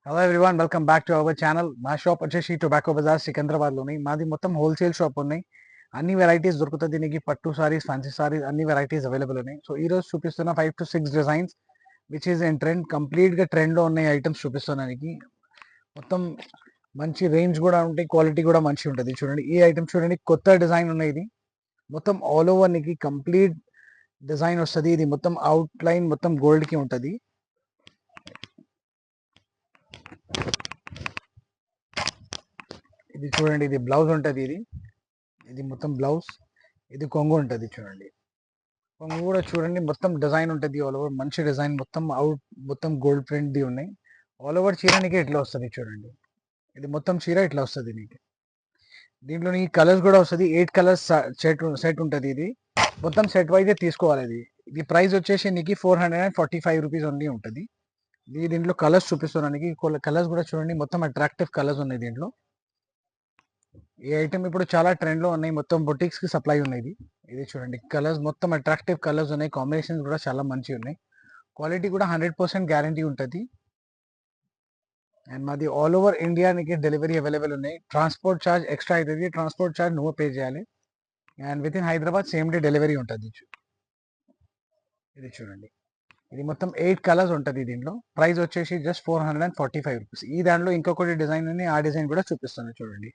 Hello everyone, welcome back to our channel. మా shop వచ్చేసి tobacco Bazar సికింద్రాబాద్లోని. మాది మొత్తం హోల్సేల్ షాప్ ఉన్నాయి. అన్ని వెరైటీస్ దొరుకుతుంది దీనికి. పట్టు సారీస్, ఫ్యాన్సీ సారీస్ అన్ని వెరైటీస్ అవైలబుల్ ఉన్నాయి. సో ఈ రోజు చూపిస్తున్న 5 to 6 designs which is in trend. కంప్లీట్గా ట్రెండ్లో ఉన్నాయి ఐటమ్స్ చూపిస్తున్నానికి. మొత్తం మంచి రేంజ్ కూడా ఉంటాయి, క్వాలిటీ కూడా మంచి ఉంటుంది. చూడండి ఈ ఐటమ్స్ చూడండి, కొత్త డిజైన్ ఉన్నాయి. ఇది మొత్తం ఆల్ ఓవర్ నీకు కంప్లీట్ డిజైన్ వస్తుంది. ఇది మొత్తం అవుట్ లైన్ మొత్తం గోల్డ్కి ఉంటుంది. ఇది చూడండి, ఇది బ్లౌజ్ ఉంటుంది. ఇది మొత్తం బ్లౌజ్. ఇది కొంగు ఉంటుంది. చూడండి కొంగు కూడా చూడండి, మొత్తం డిజైన్ ఉంటుంది ఆల్ ఓవర్. మంచి డిజైన్ మొత్తం అవుట్ మొత్తం గోల్డ్ ప్రింట్ ది ఉన్నాయి. ఆల్ ఓవర్ చీర నీకు ఇట్లా వస్తుంది. చూడండి ఇది మొత్తం చీర ఇట్లా వస్తుంది నీకు. దీంట్లో నీకు కలర్స్ కూడా వస్తుంది. 8 కలర్స్ సెట్ ఉంటుంది. ఇది మొత్తం సెట్ వైజే తీసుకోవాలి. ఇది ప్రైస్ వచ్చేసి నీకు 445 రూపీస్ ఓన్లీ ఉంటుంది. దీంట్లో కలర్స్ చూపిస్తున్నానికి. కలర్స్ కూడా చూడండి, మొత్తం అట్రాక్టివ్ కలర్స్ ఉన్నాయి దీంట్లో. ఈ ఐటమ్ ఇప్పుడు చాలా ట్రెండ్ లో ఉన్నాయి. మొత్తం బొటిక్స్ కి సప్లై ఉన్నాయి. ఇది చూడండి, కలర్స్ మొత్తం అట్రాక్టివ్ కలర్స్ ఉన్నాయి. కాంబినేషన్స్ కూడా చాలా మంచిగా ఉన్నాయి. క్వాలిటీ కూడా 100% గ్యారంటీ ఉంటుంది. అండ్ మాది ఆల్ ఓవర్ ఇండియాకి డెలివరీ అవైలబుల్ ఉన్నాయి. ట్రాన్స్పోర్ట్ ఛార్జ్ ఎక్స్ట్రా అవుతుంది. ట్రాన్స్పోర్ట్ ఛార్జ్ నువ్వు పే చేయాలి. And with in Hyderabad same day delivery ఉంటుంది. ఇది చూడండి, ఇది మొత్తం 8 కలర్స్ ఉంటుంది. దీంట్లో ప్రైస్ వచ్చేసి జస్ట్ 445 రూపీస్. ఈ దాంట్లో ఇంకొకటి డిజైన్ ఉంది, ఆ డిజైన్ కూడా చూపిస్తాను చూడండి.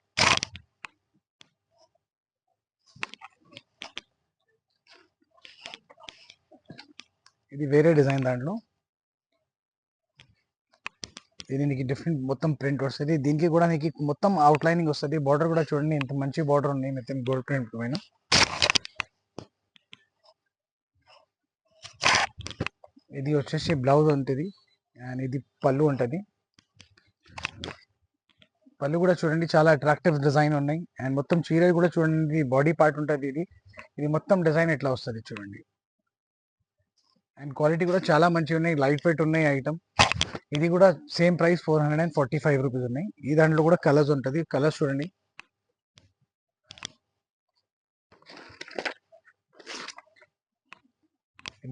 ఇది వేరే డిజైన్. దాంట్లో ఇది నీకు డిఫరెంట్ మొత్తం ప్రింట్ వస్తుంది. దీనికి కూడా నీకు మొత్తం అవుట్ లైనింగ్ వస్తుంది. బార్డర్ కూడా చూడండి, ఎంత మంచి బార్డర్ ఉంది. మొత్తం గోల్డ్ ప్రింట్ పైన. ఇది వచ్చేసి బ్లౌజ్ ఉంటుంది. అండ్ ఇది పళ్ళు ఉంటుంది. పళ్ళు కూడా చూడండి, చాలా అట్రాక్టివ్ డిజైన్ ఉన్నాయి. అండ్ మొత్తం చీర కూడా చూడండి, బాడీ పార్ట్ ఉంటుంది. ఇది మొత్తం డిజైన్ ఎట్లా వస్తుంది చూడండి. అండ్ క్వాలిటీ కూడా చాలా మంచిగా ఉన్నాయి. లైట్ వెయిట్ ఉన్నాయి ఐటమ్. ఇది కూడా సేమ్ ప్రైస్ 445 రూపీస్ ఉన్నాయి. ఈ దాంట్లో కూడా కలర్స్ ఉంటుంది. కలర్స్ చూడండి,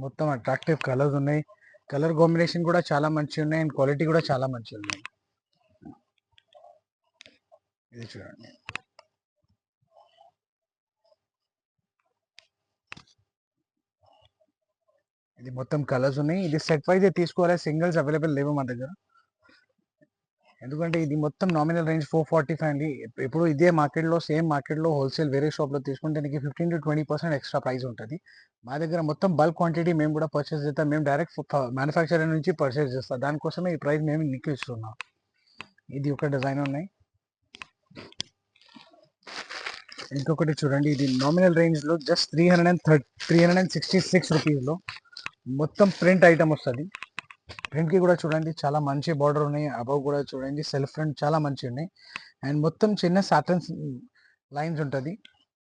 మొత్తం అట్రాక్టివ్ కలర్స్ ఉన్నాయి. కలర్ కాంబినేషన్ కూడా చాలా మంచిగా ఉన్నాయి. అండ్ క్వాలిటీ కూడా చాలా మంచిగా ఉన్నాయి. ఇది చూడండి, ఇది మొత్తం కలర్స్ ఉన్నాయి. ఇది సెట్ వైజ్ తీసుకోవాలి, సింగిల్స్ అవైలబుల్ లేవు మా దగ్గర. ఎందుకంటే ఇది మొత్తం నామినల్ రేంజ్ 445 అండి. ఇప్పుడు ఇదే మార్కెట్లో, సేమ్ మార్కెట్లో హోల్సేల్ వేరే షాప్లో తీసుకుంటే నీకు 15 to 20% ఎక్స్ట్రా ప్రైస్ ఉంటుంది. మా దగ్గర మొత్తం బల్క్ క్వాంటిటీ మేము కూడా పర్చేస్ చేస్తాం. మేము డైరెక్ట్ మ్యానుఫ్యాక్చరర్ నుంచి పర్చేస్ చేస్తాం. దానికోసమే ఈ ప్రైస్ మేము నీకు ఇస్తున్నాం. ఇది ఒక డిజైన్ ఉన్నాయి. ఇంకొకటి చూడండి, ఇది నామినల్ రేంజ్లో జస్ట్ 366 రూపీస్లో మొత్తం ప్రింట్ ఐటమ్ వస్తుంది. ప్రింట్కి కూడా చూడండి, చాలా మంచి బార్డర్ ఉన్నాయి. అబవ్ కూడా చూడండి, సెల్ఫ్ ప్రింట్ చాలా మంచిగా ఉన్నాయి. అండ్ మొత్తం చిన్న సాటన్ లైన్స్ ఉంటుంది.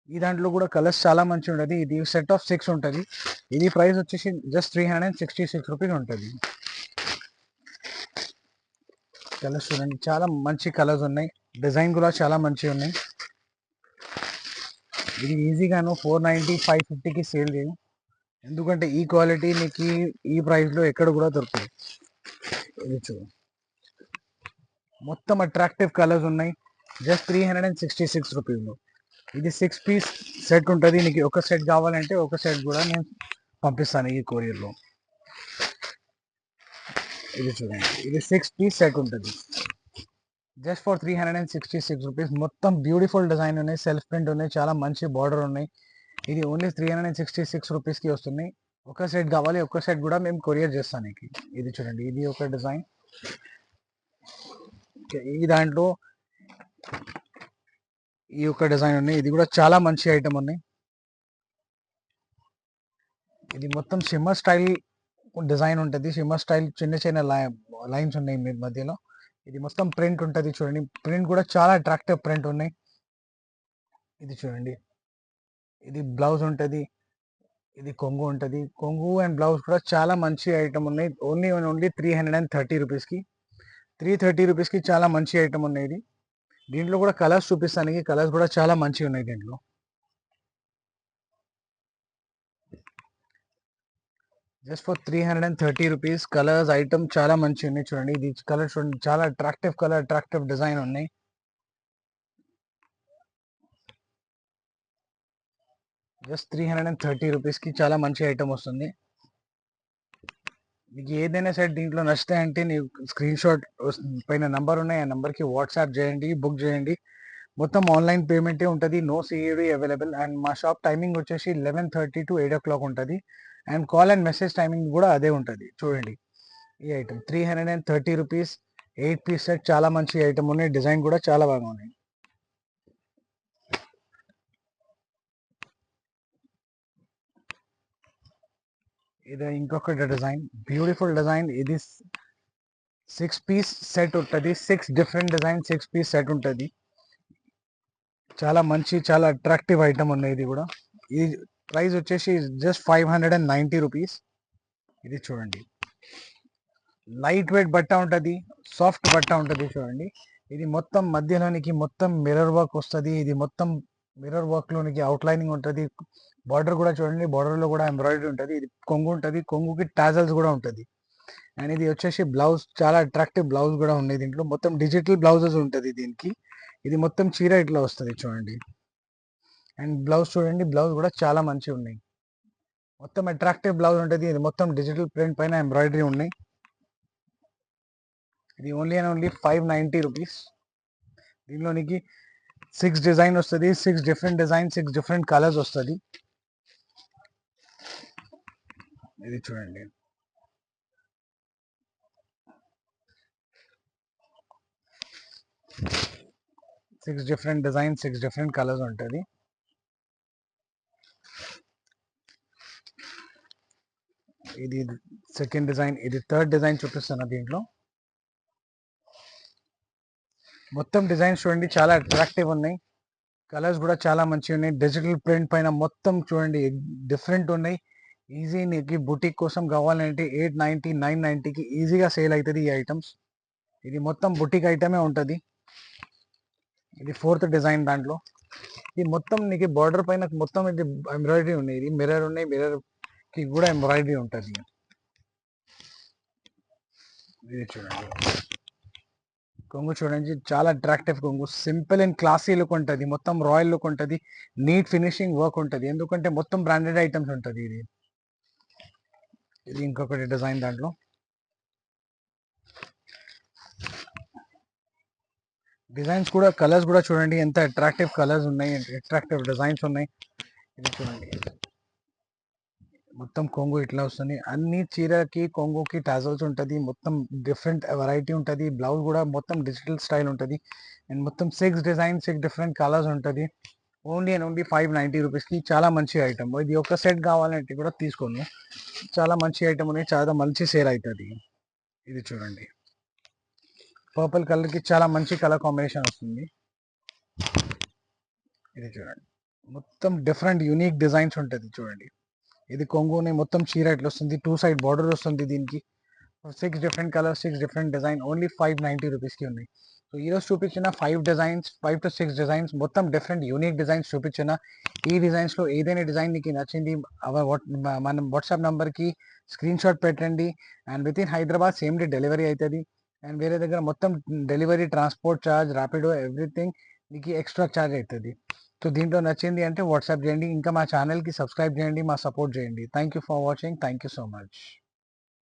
ఈ దాంట్లో కూడా కలర్స్ చాలా మంచి ఉంటుంది. ఇది సెట్ ఆఫ్ 6 ఉంటుంది. ఇది ప్రైస్ వచ్చేసి జస్ట్ 366 రూపీస్ ఉంటుంది. కలర్స్ చూడండి, చాలా మంచి కలర్స్ ఉన్నాయి. డిజైన్ కూడా చాలా మంచిగా ఉన్నాయి. ఇది ఈజీగాను 490, 550కి సేల్ చేయు. ఎందుకంటే ఈ క్వాలిటీ నీకు ఈ ప్రైస్లో ఎక్కడ కూడా దొరుకుతుంది. ఇది చూడు, మొత్తం అట్రాక్టివ్ కలర్స్ ఉన్నాయి. జస్ట్ 366 రూపీస్లో. ఇది 6 పీస్ సెట్ ఉంటుంది. నీకు ఒక సెట్ కావాలంటే ఒక సెట్ కూడా నేను పంపిస్తాను ఈ కొరియర్లో. ఇది చూడండి, ఇది 6 పీస్ సెట్ ఉంటుంది. Just for 366 rupees. మొత్తం బ్యూటిఫుల్ డిజైన్ ఉన్నాయి, సెల్ఫ్ ప్రింట్ ఉన్నాయి, చాలా మంచి బార్డర్ ఉన్నాయి. ఇది ఓన్లీ 366 రూపీస్కి వస్తుంది. ఒక సెట్ కావాలి, ఒక సెట్ కూడా మేము కొరియర్ చేస్తాను. ఇది చూడండి, ఇది ఒక డిజైన్. ఈ దాంట్లో ఈ ఒక డిజైన్ ఉన్నాయి. ఇది కూడా చాలా మంచి ఐటమ్ ఉన్నాయి. ఇది మొత్తం షిమ్మర్ స్టైల్ డిజైన్ ఉంటుంది. షిమ్మర్ స్టైల్ చిన్న చిన్న లైన్స్ ఉన్నాయి మీ మధ్యలో. ఇది మొత్తం ప్రింట్ ఉంటుంది. చూడండి, ప్రింట్ కూడా చాలా అట్రాక్టివ్ ప్రింట్ ఉన్నాయి. ఇది చూడండి, ఇది బ్లౌజ్ ఉంటుంది. ఇది కొంగు ఉంటుంది. కొంగు అండ్ బ్లౌజ్ కూడా చాలా మంచి ఐటమ్ ఉన్నాయి. ఓన్లీ 330 రూపీస్కి. 330 రూపీస్కి చాలా మంచి ఐటమ్ ఉన్నాయి. దీంట్లో కూడా కలర్స్ చూపిస్తాను. కలర్స్ కూడా చాలా మంచిగా ఉన్నాయి దీంట్లో. Just for 330 rupees. Colours item చాలా మంచి ఉన్నాయి చూడండి. ఇది కలర్ చూడండి, చాలా అట్రాక్టివ్ కలర్, అట్రాక్టివ్ డిజైన్ ఉన్నాయి. జస్ట్ 330 రూపీస్కి చాలా మంచి ఐటమ్ వస్తుంది. మీకు ఏదైనా సరే దీంట్లో నచ్చితే నీవు స్క్రీన్ షాట్ పైన నంబర్ ఉన్నాయి, ఆ నంబర్కి వాట్సాప్ చేయండి, బుక్ చేయండి. మొత్తం ఆన్లైన్ పేమెంటే ఉంటుంది, నో సిఈడి అవైలబుల్. అండ్ మా షాప్ టైమింగ్ వచ్చేసి 11:30 to 8 o'clock ఉంటుంది. And call and message timing కూడా అదే ఉంటుంది. చూడండి ఈ ఐటమ్ 330 రూపీస్, 8 పీస్ సెట్, చాలా మంచి ఐటమ్ ఉన్నాయి. డిజైన్ కూడా చాలా బాగా ఉన్నాయి. ఇది ఇంకొక డిజైన్, బ్యూటిఫుల్ డిజైన్. ఇది 6 పీస్ సెట్ ఉంటుంది. 6 డిఫరెంట్ డిజైన్ 6 పీస్ సెట్ ఉంటుంది. చాలా మంచి, చాలా అట్రాక్టివ్ ఐటమ్ ఉన్నాయి. ఇది కూడా, ఈ ప్రైస్ వచ్చేసి జస్ట్ 590 రూపీస్. ఇది చూడండి, లైట్ వెయిట్ బట్ట ఉంటుంది, సాఫ్ట్ బట్ట ఉంటుంది. చూడండి, ఇది మొత్తం మధ్యలోనికి మొత్తం మిర్రర్ వర్క్ వస్తుంది. ఇది మొత్తం మిర్రర్ వర్క్ లోనికి అవుట్ లైనింగ్ ఉంటుంది. బార్డర్ కూడా చూడండి, బార్డర్ లో కూడా ఎంబ్రాయిడరీ ఉంటుంది. ఇది కొంగు ఉంటుంది, కొంగుకి టాజల్స్ కూడా ఉంటుంది. అండ్ ఇది వచ్చేసి బ్లౌజ్, చాలా అట్రాక్టివ్ బ్లౌజ్ కూడా ఉంది. దీంట్లో మొత్తం డిజిటల్ బ్లౌజెస్ ఉంటుంది దీనికి. ఇది మొత్తం చీర ఇట్లా వస్తుంది చూడండి. అండ్ బ్లౌజ్ చూడండి, బ్లౌజ్ కూడా చాలా మంచిగా ఉన్నాయి. మొత్తం అట్రాక్టివ్ బ్లౌజ్ ఉంటుంది. ఇది మొత్తం డిజిటల్ ప్రింట్ పైన ఎంబ్రాయిడరీ ఉన్నాయి. ఇది ఓన్లీ అండ్ ఓన్లీ 590 రూపీస్. దీనిలోనికి 6 డిజైన్ వస్తుంది, 6 డిఫరెంట్ డిజైన్, 6 డిఫరెంట్ కలర్స్ వస్తుంది. ఇది చూడండి, six different design, 6 different colours ఉంటుంది. ఇది సెకండ్ డిజైన్, ఇది థర్డ్ డిజైన్ చూపిస్తున్నా. దీంట్లో మొత్తం డిజైన్స్ చూడండి, చాలా అట్రాక్టివ్ ఉన్నాయి. కలర్స్ కూడా చాలా మంచిగా ఉన్నాయి. డిజిటల్ ప్రింట్ పైన మొత్తం చూడండి డిఫరెంట్ ఉన్నాయి. ఈజీ నీకు బుటిక్ కోసం కావాలంటే 890, 990కి ఈజీగా సేల్ అవుతుంది ఈ ఐటమ్స్. ఇది మొత్తం బుటిక్ ఐటమే ఉంటుంది. ఇది ఫోర్త్ డిజైన్. దాంట్లో ఇది మొత్తం నీకు బార్డర్ పైన మొత్తం ఇది ఎంబ్రాయిడరీ ఉన్నాయి. ఇది మిర్రర్ ఉన్నాయి, మిర్రర్ కి కూడా ఎంబ్రాయిడరీ ఉంటుంది. ఇది చూడండి, కొంగు చూడండి, చాలా అట్రాక్టివ్ కొంగు. సింపుల్ అండ్ క్లాసీ లుక్ ఉంటుంది, మొత్తం రాయల్ లుక్ ఉంటుంది, నీట్ ఫినిషింగ్ వర్క్ ఉంటుంది. ఎందుకంటే మొత్తం బ్రాండెడ్ ఐటమ్స్ ఉంటుంది. ఇది ఇది ఇంకొకటి డిజైన్. దాంట్లో డిజైన్స్ కూడా, కలర్స్ కూడా చూడండి ఎంత అట్రాక్టివ్ కలర్స్ ఉన్నాయి, అట్రాక్టివ్ డిజైన్స్ ఉన్నాయి. ఇది చూడండి, మొత్తం కొంగు ఇట్లా వస్తుంది. అన్ని చీరకి కొంగుకి టాజల్స్ ఉంటుంది. మొత్తం డిఫరెంట్ వెరైటీ ఉంటుంది. బ్లౌజ్ కూడా మొత్తం డిజిటల్ స్టైల్ ఉంటుంది. అండ్ మొత్తం 6 డిజైన్, 6 డిఫరెంట్ కలర్స్ ఉంటుంది. ఓన్లీ అండ్ ఓన్లీ 590 రూపీస్కి చాలా మంచి ఐటమ్. ఇది ఒక సెట్ కావాలంటే కూడా తీసుకోండి, చాలా మంచి ఐటమ్ ఉంది, చాలా మంచి సేల్ అవుతుంది. ఇది చూడండి, పర్పుల్ కలర్కి చాలా మంచి కలర్ కాంబినేషన్ వస్తుంది. ఇది చూడండి, మొత్తం డిఫరెంట్ యూనిక్ డిజైన్స్ ఉంటుంది. చూడండి, ఇది కొంగుని మొత్తం చీర ఇట్లా వస్తుంది, 2 సైడ్ బార్డర్ వస్తుంది. దీనికి 6 different colours, 6 different design, only 590 రూపీస్కి ఉన్నాయి. సో ఈరోజు చూపించిన 5 డిజైన్స్, 5 to 6 డిజైన్స్, మొత్తం డిఫరెంట్ యూనిక్ డిజైన్స్ చూపించిన. ఈ డిజైన్స్లో ఏదైనా డిజైన్ నీకు నచ్చింది, మన వాట్సాప్ నెంబర్కి స్క్రీన్ షాట్ పెట్టండి. And with in Hyderabad same day delivery అవుతుంది. అండ్ వేరే దగ్గర మొత్తం delivery, transport charge, Rapido, everything మీకు ఎక్స్ట్రా ఛార్జ్ అవుతుంది. సో దీంట్లో నచ్చింది అంటే వాట్సాప్ చేయండి. ఇంకా మా ఛానల్కి సబ్స్క్రైబ్ చేయండి, మా సపోర్ట్ చేయండి. Thank you for watching. Thank you so much.